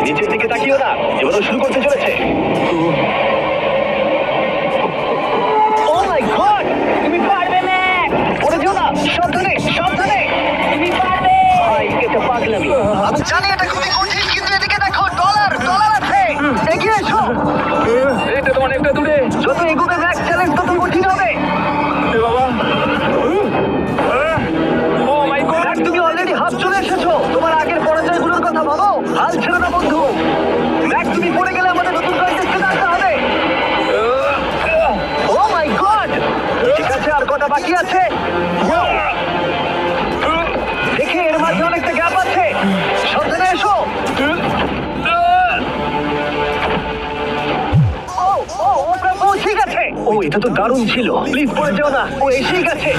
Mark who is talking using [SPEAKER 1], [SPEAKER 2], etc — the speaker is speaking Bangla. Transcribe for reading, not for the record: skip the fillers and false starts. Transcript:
[SPEAKER 1] নিচের দিকে তাকিও না, এবার ও শুরু করতে চলেছে। ও মাই গড, তুমি পারবে না। ওরে যেও না, সাবধানে সাবধানে। তুমি পারবে। ভাই এটা পাগলামি।
[SPEAKER 2] আমি জানি এটা খুবই কঠিন, কিন্তু এদিকে দেখো, ডলার ডলার আছে। এগিয়ে এসো।
[SPEAKER 1] এটা তো অনেকটা দূরে।
[SPEAKER 2] যত এগোবে ম্যাক্স চ্যালেঞ্জ তত কঠিন হবে।
[SPEAKER 1] এ বাবা। ও মাই গড।
[SPEAKER 2] ম্যাক্স, তুমি অলরেডি হাফ চলে এসেছো। তোমার আগের পরাজয়গুলোর কথা ভাবো। হাল ছেড়ো না বন্ধু। ম্যাক্স, তুমি পড়ে গেলে আমাদের নতুন কন্টেস্টে আসতে হবে। ও মাই গড। ঠিক আছে, আর কটা বাকি আছে? দেখে এর মাঝে অনেকটা গ্যাপ আছে। সাবধানে এসো। ও প্রায় পৌঁছে গেছে। ও এটা তো দারুণ ছিল। প্লিজ পড়ে যেও না, ও এসেই গেছে।